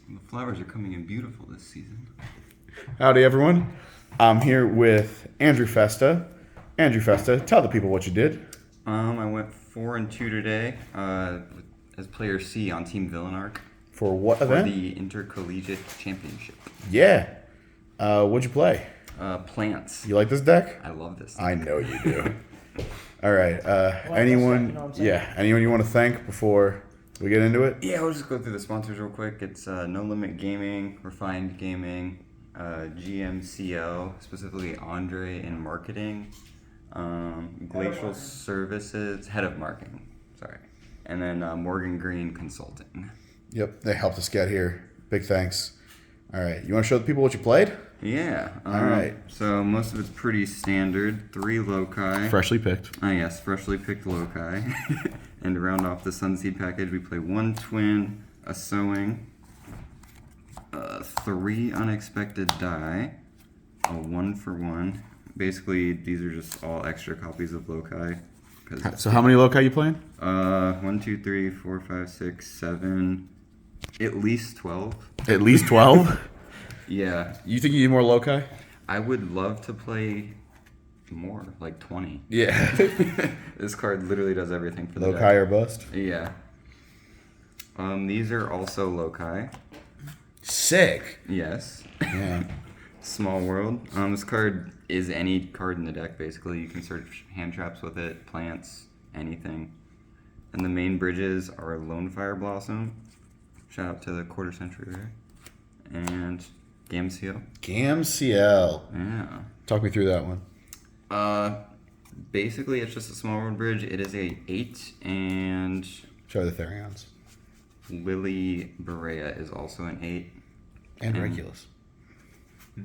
The flowers are coming in beautiful this season. Howdy, everyone. I'm here with Andrew Festa. Andrew Festa, tell the people what you did. I went 4-2 today as player C on Team Villanark. For what For event? the Intercollegiate Championship. Yeah. What'd you play? Plants. You like this deck? I love this. I know you do. All right. Anyone Anyone you want to thank before we get into it? Yeah, I'll just go through the sponsors real quick. It's No Limit Gaming, Refined Gaming, GMCL, specifically Andre in marketing, Glacial Services, head of marketing, sorry, and then Morgan Green Consulting. Yep, they helped us get here. Big thanks. All right. You want to show the people what you played? Yeah. All right. So most of it's pretty standard. 3 loci. Freshly picked. Yes, freshly picked loci. And to round off the Sunseed package, we play 1 twin, a sewing, 3 unexpected die, a 1-for-1. Basically, these are just all extra copies of loci. So how many loci you playing? 1, 2, 3, 4, 5, 6, 7, at least 12. At least 12? Yeah. You think you need more loci? I would love to play more, like 20. Yeah. This card literally does everything for the Loci deck. or bust? Yeah. These are also loci. Sick. Yes. Yeah. Small world. This card is any card in the deck, basically. You can search hand traps with it, plants, anything. And the main bridges are Lone Fire Blossom. Shout out to the Quarter Century Rare. And Gamseo. GamCL. Yeah. Talk me through that one. Basically, it's just a small world bridge. It is a 8, and Show the Therions. Lily Berea is also an 8. And Regulus.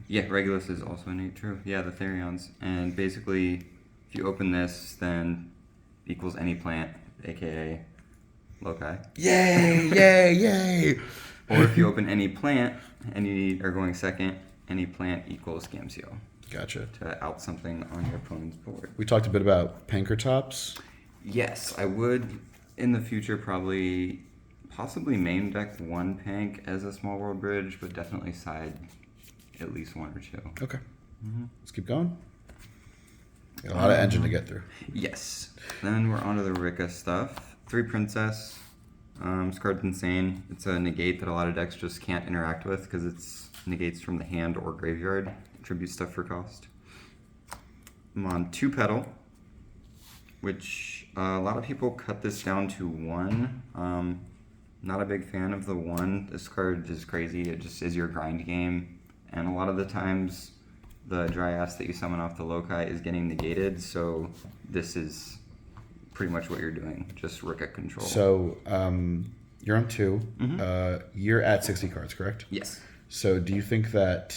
Yeah, Regulus is also an 8, true. Yeah, the Therions. And basically, if you open this, then equals any plant, aka loci. Yay, yay, yay. Or if you open any plant and you are going second, any plant equals Gamseo Gotcha. to out something on your opponent's board. We talked a bit about Pankratops. Yes, I would in the future possibly main deck 1 Pank as a small world bridge, but definitely side at least 1 or 2. Okay. Let's keep going. Got a lot of engine to get through. Yes. Then we're on to the Rikka stuff. 3 Princess. This card's insane. It's a negate that a lot of decks just can't interact with because it's negates from the hand or graveyard. Tribute stuff for cost. I'm on 2 Petal, which a lot of people cut this down to 1. Not a big fan of the 1. This card is crazy. It just is your grind game. And a lot of the times, the Dryas that you summon off the loci is getting negated, so this is pretty much what you're doing, just Rikka control. So, you're on 2. You're at 60 cards, correct? Yes. So, do you think that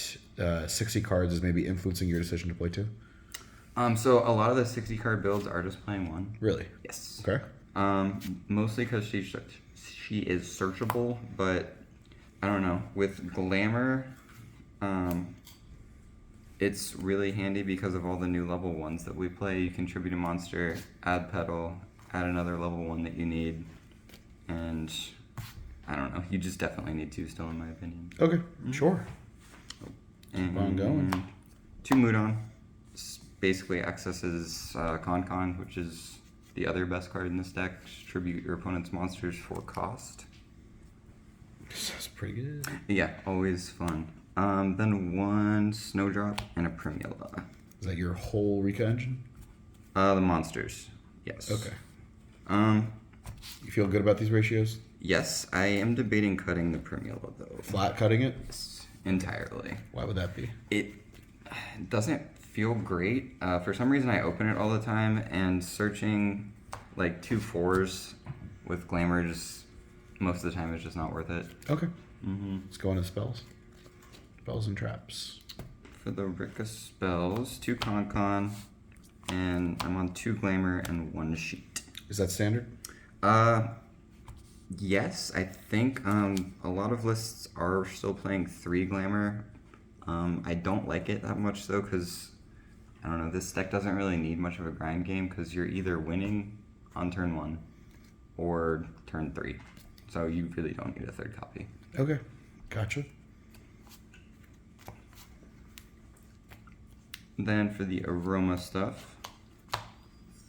60 cards is maybe influencing your decision to play 2? So a lot of the 60 card builds are just playing 1. Really? Yes. Okay. Mostly because she is searchable, but I don't know. With Glamour, it's really handy because of all the new level 1s that we play. You contribute a monster, add Petal, add another level 1 that you need, and I don't know. You just definitely need 2 still, in my opinion. Okay. Sure. And Keep on going. 2 Mudon. Basically accesses Con, which is the other best card in this deck. Tribute your opponent's monsters for cost. That's pretty good. Yeah, always fun. Then 1 Snowdrop and a Primula. Is that your whole Rikka engine? The monsters. Yes. Okay. You feel good about these ratios? Yes, I am debating cutting the Primula though. Flat cutting it? Yes, entirely. Why would that be? It doesn't feel great. For some reason, I open it all the time, and searching like 2 4s with Glamour just most of the time is just not worth it. Okay. Let's go on to spells. Spells and traps. For the Rikka spells, 2 Con, and I'm on 2 Glamour and 1 Sheet. Is that standard? Yes, I think a lot of lists are still playing 3 Glamour. I don't like it that much though, because I don't know, this deck doesn't really need much of a grind game because you're either winning on turn 1 or turn 3. So you really don't need a 3rd copy. Okay. Gotcha. Then for the aroma stuff,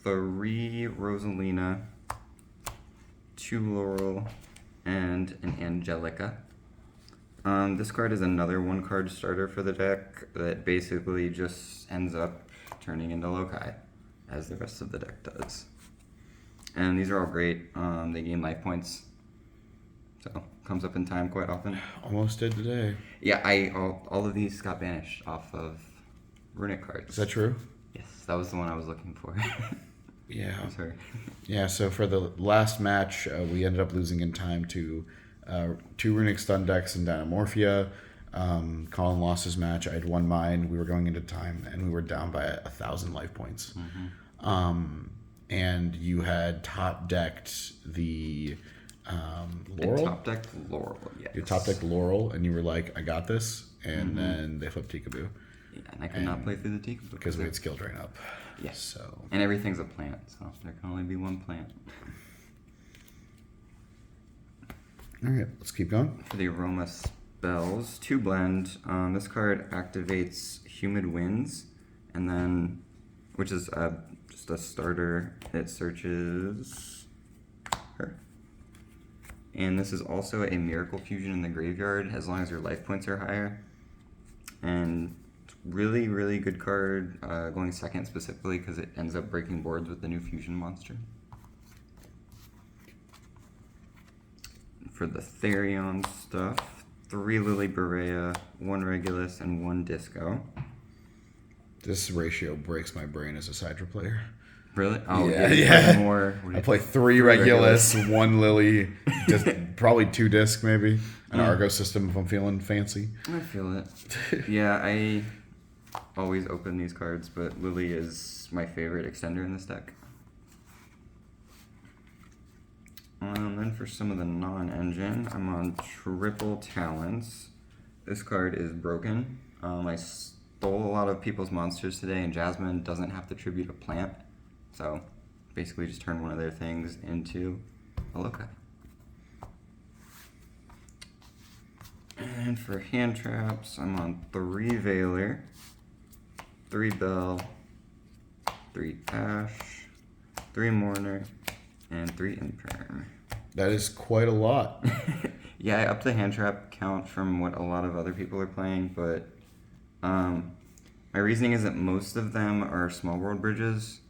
3 Rosalina, 2 Laurel, and an Angelica. This card is another 1-card starter for the deck that basically just ends up turning into Loci, as the rest of the deck does. And these are all great. They gain life points, so comes up in time quite often. Almost did today. Yeah, all of these got banished off of Runic cards. Is that true? Yes, that was the one I was looking for. Yeah. I'm sorry. Yeah, so for the last match, we ended up losing in time to 2 Runic Stun decks and Dynamorphia. Colin lost his match. I had won mine. We were going into time, and we were down by 1,000 life points. Mm-hmm. And you had top decked the Laurel. Top decked Laurel, yes. You top decked Laurel, and you were like, "I got this," and then they flipped Peekaboo. Yeah, and I could not play through the Teak because we had skill drain up. Yeah. So. And everything's a plant, so there can only be one plant. All right, let's keep going. For the aroma spells, 2 blend. This card activates Humid Winds, and then, which is just a starter. It searches her. And this is also a Miracle Fusion in the graveyard, as long as your life points are higher. And really, really good card, going second specifically because it ends up breaking boards with the new fusion monster. For the Therion stuff, 3 Lily Berea, 1 Regulus, and 1 Disco. This ratio breaks my brain as a Sidra player. Really? Oh, yeah. More. I play 3 Regulus, 1 Lily, just probably 2 Disc maybe. An Argo system if I'm feeling fancy. I feel it. Yeah, I always open these cards, but Lily is my favorite extender in this deck. Then for some of the non-engine, I'm on Triple Talents. This card is broken. I stole a lot of people's monsters today, and Jasmine doesn't have to tribute a plant. So basically just turn one of their things into a Loci. And for hand traps, I'm on 3 Veiler, 3 Bell, 3 Ash, 3 Mourner, and 3 Imperm. That is quite a lot. Yeah, I upped the hand trap count from what a lot of other people are playing, but my reasoning is that most of them are small world bridges,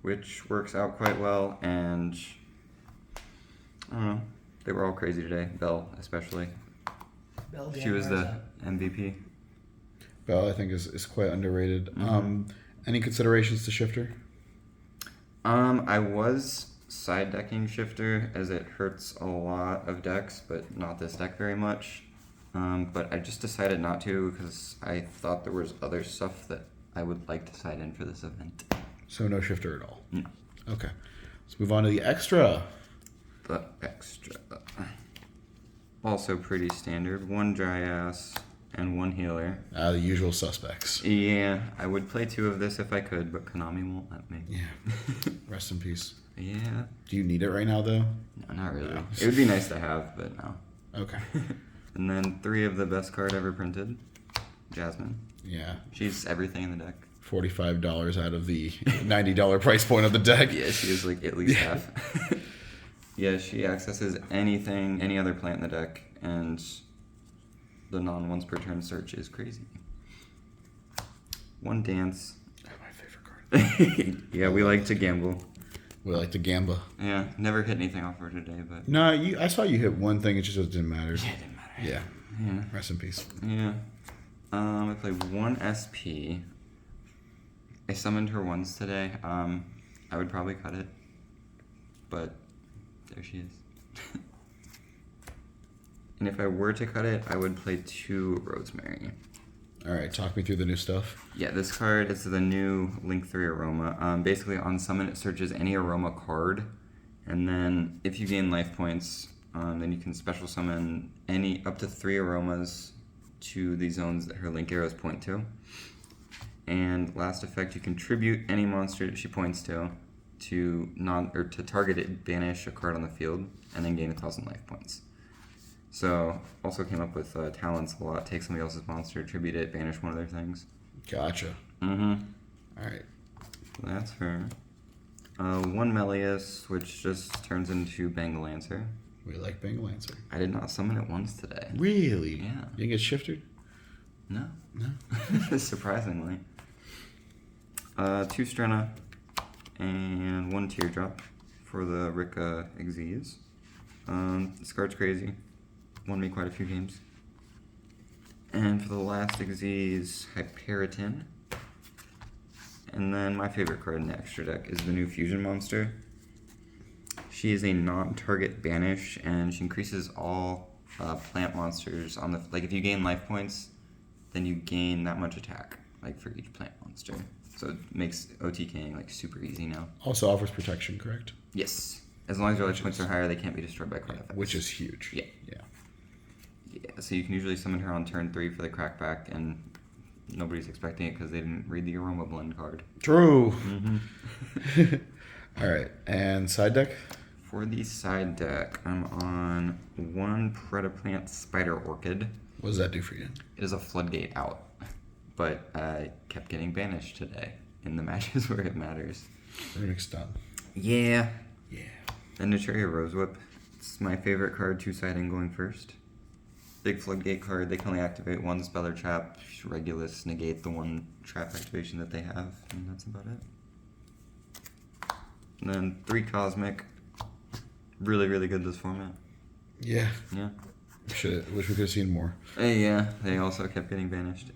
which works out quite well, and I don't know, they were all crazy today, Belle especially. She was the MVP. Bell, I think, is quite underrated. Any considerations to Shifter? I was side decking Shifter as it hurts a lot of decks, but not this deck very much. But I just decided not to because I thought there was other stuff that I would like to side in for this event. So no Shifter at all? No. Okay. Let's move on to the extra. The extra. Also pretty standard. 1 Dryas and 1 healer. The usual suspects. Yeah, I would play 2 of this if I could, but Konami won't let me. Yeah. Rest in peace. Yeah. Do you need it right now, though? No, not really. No. It would be nice to have, but no. Okay. And then 3 of the best card ever printed. Jasmine. Yeah. She's everything in the deck. $45 out of the $90 price point of the deck. Yeah, she is like at least half. Yeah, she accesses anything, any other plant in the deck, and the non-once per turn search is crazy. 1 Dance. My favorite card. Yeah, we like to gamble. We like to gamble. Yeah, never hit anything off her today, but... No, I saw you hit one thing, it just didn't matter. Yeah, it didn't matter. Yeah. Yeah. Rest in peace. Yeah. I played 1 SP. I summoned her once today. I would probably cut it, but there she is. And if I were to cut it, I would play 2 Rosemary. All right, talk me through the new stuff. Yeah, this card is the new Link 3 Aroma. Basically, on summon, it searches any Aroma card, and then if you gain life points, then you can special summon up to 3 Aromas to the zones that her Link arrows point to. And last effect, you contribute any monster that she points to target it, banish a card on the field, and then gain 1,000 life points. So also came up with talents a lot. Take somebody else's monster, tribute it, banish one of their things. Gotcha. Mm-hmm. All right. So that's her. One Melius, which just turns into Bengal Lancer. We like Bengal Lancer. I did not summon it once today. Really? Yeah. You didn't get shifted? No. No. Surprisingly. 2 Strenna and 1 Teardrop for the Rikka Xyz. This card's crazy. Won me quite a few games. And for the last Xyz, Hyperiton. And then my favorite card in the extra deck is the new Fusion Monster. She is a non-target banish, and she increases all plant monsters on the... Like, if you gain life points, then you gain that much attack, like, for each plant monster. So it makes OTKing, like, super easy now. Also offers protection, correct? Yes. As long as your life points are higher, they can't be destroyed by card effects. Which is huge. Yeah. Yeah. Yeah, so you can usually summon her on turn 3 for the crackback, and nobody's expecting it because they didn't read the Aroma Blend card. True. Mm-hmm. All right. And side deck? For the side deck, I'm on 1 Predaplant Spider Orchid. What does that do for you? It is a floodgate out, but I kept getting banished today in the matches where it matters. Runic Stun. Yeah. Yeah. And Nicheria Rose Whip. It's my favorite card, 2-sided going first. Big floodgate card. They can only activate 1 spell or trap. Regulus negate the 1 trap activation that they have, and that's about it. And then 3 Cosmic. Really, really good this format. Yeah. Yeah. Wish we could have seen more. Yeah, they also kept getting banished.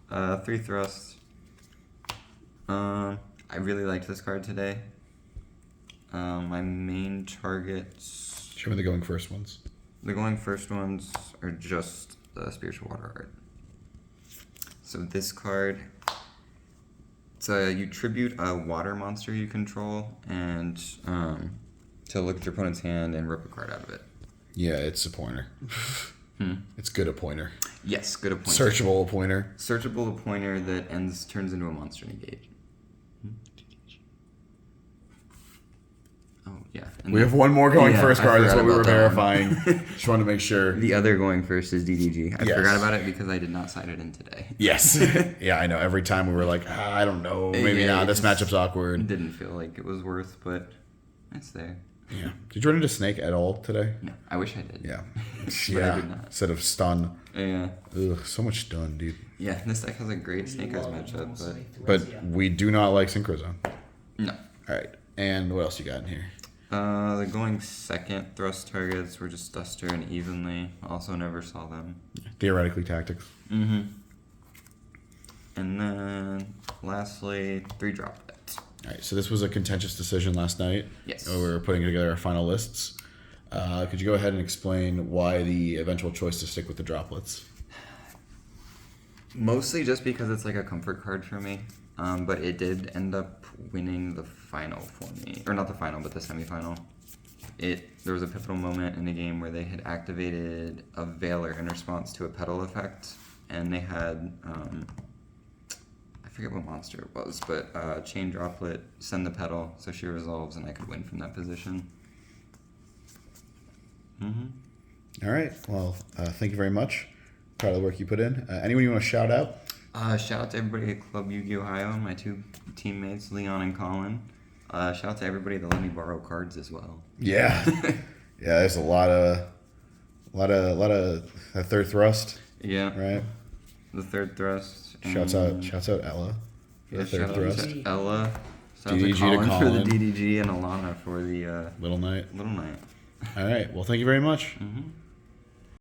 3 Thrusts. I really liked this card today. My main targets... Show me the going first ones. The going first ones are just the Spiritual Water Art. So this card... you tribute a water monster you control, and to look at your opponent's hand and rip a card out of it. Yeah, it's a pointer. It's good a pointer. Yes, good a pointer. Searchable a pointer. Searchable a pointer that turns into a monster negate. Oh, yeah. And We have one more going first I card. That's forgot what we were about that one. verifying. Just wanted to make sure. The other going first is DDG. I Yes. forgot about it because I did not cite it in today. Yes. Yeah, I know. Every time we were like, I don't know. Maybe Yeah, not. it This just matchup's awkward. Didn't feel like it was worth, but it's there. Yeah. Did you run into Snake at all today? No, I wish I did. Yeah. But I did not. Instead of stun. Yeah. Ugh, so much stun, dude. Yeah, this deck has a great Snake Eyes matchup, But we do not like Synchro Zone. no. All right. And what else you got in here? The going second thrust targets were just Duster and Evenly. Also never saw them. Theoretically, tactics. Mm-hmm. And then, lastly, 3 Droplet. All right. So this was a contentious decision last night. Yes. We were putting together our final lists. Could you go ahead and explain why the eventual choice to stick with the droplets? Mostly just because it's like a comfort card for me. But it did end up winning the final for me. Or not the final, but the semifinal. There was a pivotal moment in the game where they had activated a Veiler in response to a Petal effect. And they had, I forget what monster it was, but Chain Droplet, send the Petal, so she resolves and I could win from that position. Mm-hmm. All right. Well, thank you very much. Proud of the work you put in. Anyone you want to shout out? Shout out to everybody at Club Yugioh, Ohio, my 2 teammates, Leon and Colin. Shout out to everybody that let me borrow cards as well. Yeah. Yeah, there's a lot of that third thrust, Yeah. right? The third thrust. Shouts out Ella for the third shout out thrust. to Ella. Shout out DDG to to Colin for the Colin. DDG and Alana for the Little Knight. Little Knight. All right. Well, thank you very much. Mm-hmm.